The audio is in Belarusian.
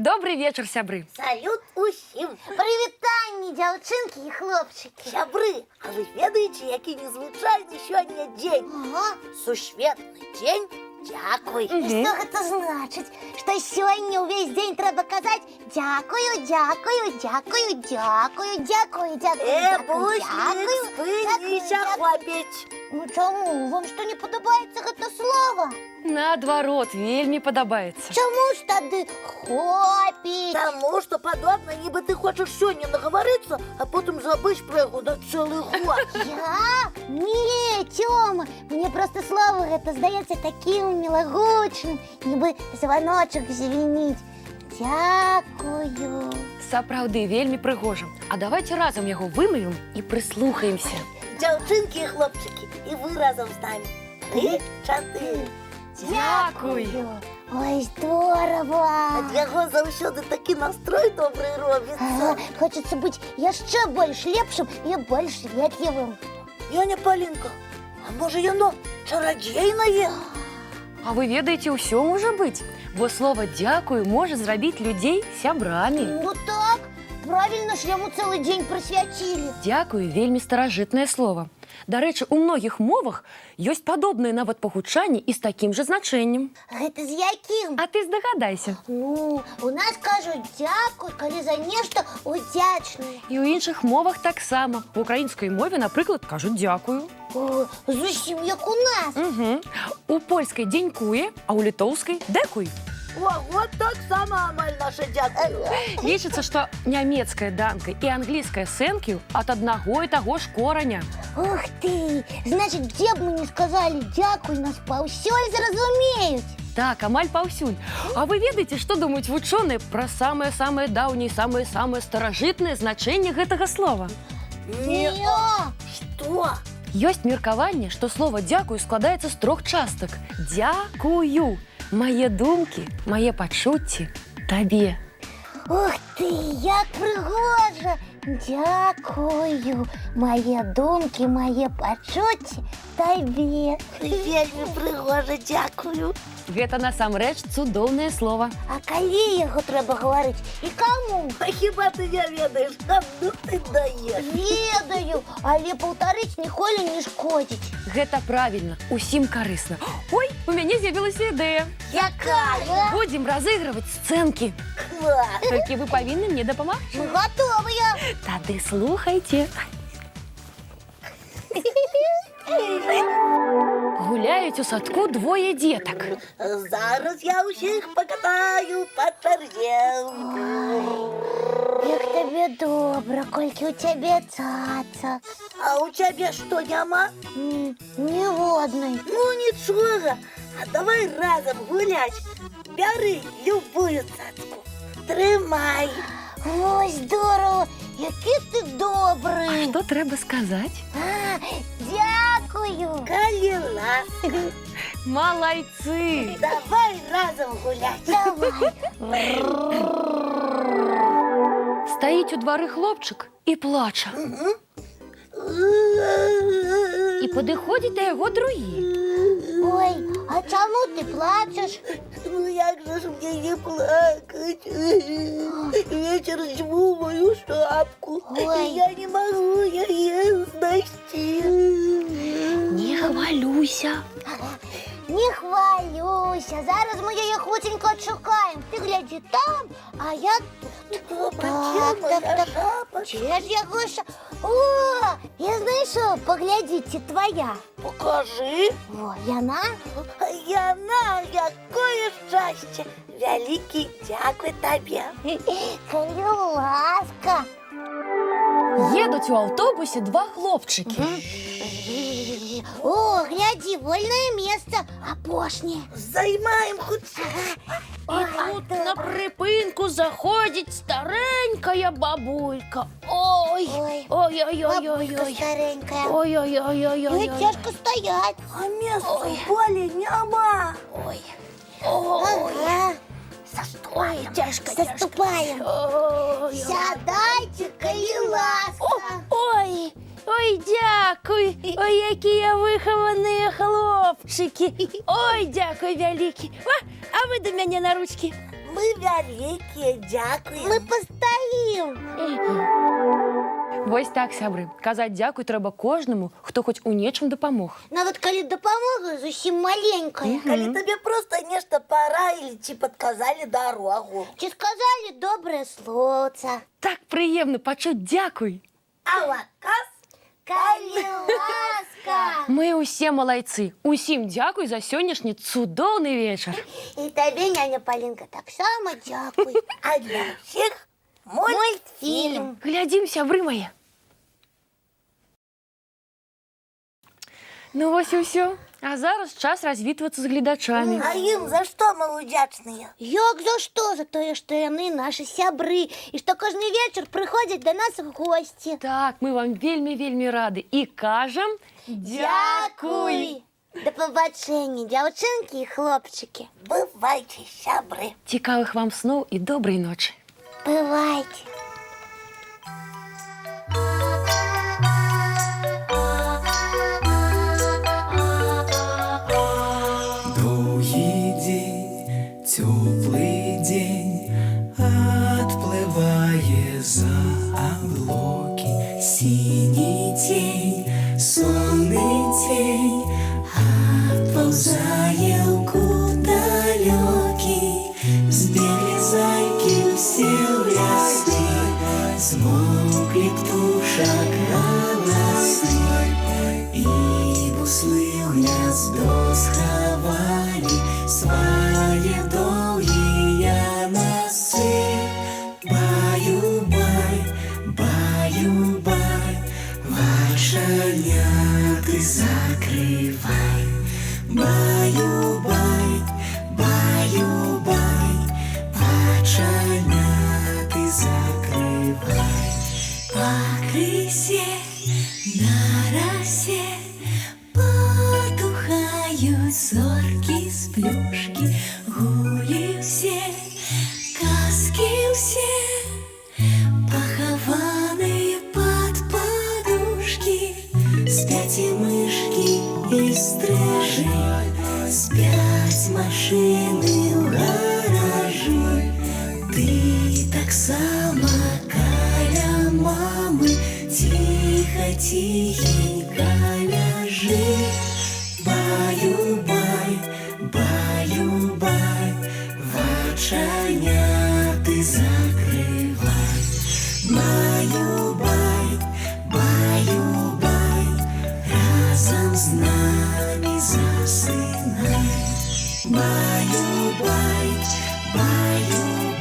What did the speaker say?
Добрый вечер, сябры. Салют усім. Прывітанне, дзяўчынкі і хлопчыкі. Сябры, а вы ведаеце, які незвычайны сёння дзень? Ага. Сусветны дзень дзякуй. І што гэта значыць? Што сёння ўвесь дзень трэба казаць дзякую, дзякую, дзякую, дзякую, дзякую, дзякую, Пусник, спыніся, хлопец. Ну чаму? Вам што не падабаецца гэта слова? Наадварот, вельмі падабаецца. Чаму ж тады хопіць? Таму што падобна, нібы ты хочаш сёння нагаварыцца, а потым забыць пра яго на цэлы год. Я? Не, Тёма, мне просто слово гэта здаецца таким мілагучным, нібы званочак звініць. Дзякую. Сапраўды, вельмі прыгожа. А давайте разам яго вымавім і прыслухаемся. Дзяўчынкі і хлопчыкі, і вы разам з намі. 3, 4. Дзякую. Ой, здорово. Ад яго заўсёды такі настрой добры робіцца. Хочется быць яшчэ больш лепшым і больш ветлівым. Яня Палінка, а можа яно чарадзейнае? А вы ведаеце, ўсё можа быць, бо слова «дзякую» можа зрабіць людзей сябрамі. Ну так, правильно ж яму цэлы дзень прысвяцілі. Дзякую вельмі старажытнае слово. Дарэчы, у многіх мовах ёсць падобныя нават пагучанні і з такім жа значэннем. Гэта з якім? А ты здагадайся. Ну, у нас кажуць дзякуй, калі за нешта удзячнае. І ў іншых мовах таксама. У украінскай мове, напрыклад, кажуць дзякую. О, зусім як у нас. У польскай дзенькуе, а ў літоўскай дэкуй. О, вот так сама амаль наша дзякую. Лічыцца, што нямецкая данка і англійская сэнкю ад аднаго і таго ж кораня. Ух ты! Значит, где бы мы не сказали «дякуй», нас паўсюль зразумеюць. Так, амаль паўсюль. А вы ведаеце, што думаюць вучоныя пра самае-самае даўняе, самае-самае старажытнае значэнне гэтага слова? Не. Што? Ёсць меркаванне, што слова «дзякуй» складаецца з 3 частак. Дзякую. Мае думкі, мае пачуцці табе. Ух ты, як прыгожа! Дзякую, мае думкі, мае пачуцці табе. Вельмі прыгожа, дзякую. Гэта насамрэч цудоўнае слова. А калі яго трэба гаварыць і каму? А хіба ты не ведаеш, ну ты даеш. Ведаю, але паўтарыць ніколі не шкодзіць. Гэта правільна, усім карысна. Ой, у мяне з'явілася ідэя. Якая? Будзем разыгрываць сцэнкі. Клас. Толькі вы павінны мне дапамагчы. Мы гатовыя. Тады слухайце. Гуляюць у садку двое дзетак. Зараз я ўсіх пакатаю па чарзе. Як табе добра, колькі ў цябе цацак. А у цябе што няма? Ніводнай. Ну нічога, а давай разам гуляць. Бяры любую цацку. Трымай. Ой, здорово, які ти добрий. Што трэба сказаць? Дякую. Калі ласка. Малайцы! Давай разам гуляць. Давай. Стаіць у двары хлопчык і плача. І падыходзіць да яго другі. Ой, а чаму ти плачеш? Ну як же ж мне не плакать? Ветер зьму мою шапку. Ой. И я не могу ее снести. Не хвалюйся. Не хвалюйся, зараз ми її хутенько відшукаємо. Ти гляді там, а я тут. Моя шапочка. Де ж я гоша? О, я знайшов, поглядіть, це твоя. Покажи. О, яна? Яна, якое щастя. Великий дякую тобі. Коли ласка. Едуць у аўтобусе два хлопчыкі. О, гляди, вольное место, апошнее. Займаем хутчэй. І тут на припинку заходить старенькая бабулька. Ой, ой-ой-ой-ой-ой. Бабулька старенькая. Ой-ой-ой-ой-ой. Ей тяжко стоять. А места в поле нема. Ой. Ага. Ой, Тяжко, Заступаем. Ой, Сядайте, коли ласка. ой, ой, дякую. Ой, які виховані хлопчики. Ой, дякую, великі. А ви до мене на ручки. Ми великі, дякуємо. Мы постоим. Вось так, сябры. Казаць дзякуй трэба кожнаму, хто хоць у нечым дапамог. Нават калі дапамога зусім маленькая. Калі табе проста нешта параілі ці падказалі дарогу. Ці сказалі добрае словца. Так прыемна пачуць дзякуй. А лакас? Калі ласка. Мы ўсе малайцы. Усім дзякуй за сённяшні цудоўны вечар. І табе, няня Палінка, таксама дзякуй. А для ўсіх Мультфільм. Глядзім, сябры мае. Ну вось і ўсё. А зараз час развітвацца з гледачамі. А ім за што мы удзячныя? Як за што? За тое, што яны нашы сябры і што кожны вечар прыходзяць да нас у госці. Так, мы вам вельмі рады і кажам дзякуй. Да пабачэння, дзяўчынкі і хлопчыкі. Бывайце, сябры. Цікавых вам сноў і добрай ночы. Бывайце. Доўгі дзень, цёплы дзень, адплывае за аблокі. Сіні цень, сонны цень, адпаўзае ў кут далёкі. Збеглі зайкі ўсе ў лясы, змоўклі птушак галасы, і буслы ў гняздо схавалі свае доўгія носы. Баю-бай, баю-бай, вачаняты закрывай. Баю-бай, баю-бай, вачаняты закрывай. Пакрысе, на расе потухаюць зоркі з плюшкі. Гулі ўсе, казкі ўсе, пахаваныя пад падушкі. Спяць і мышкі, і стрыжы, спяць машыны ў гаражы. Ты таксама каля мамы ціха-ціхенька ляжы. Баю-бай, баю-бай, вачаняты закрывай. Баю-бай, баю-бай, разам з намі засынай. Баю-бай, баю-бай.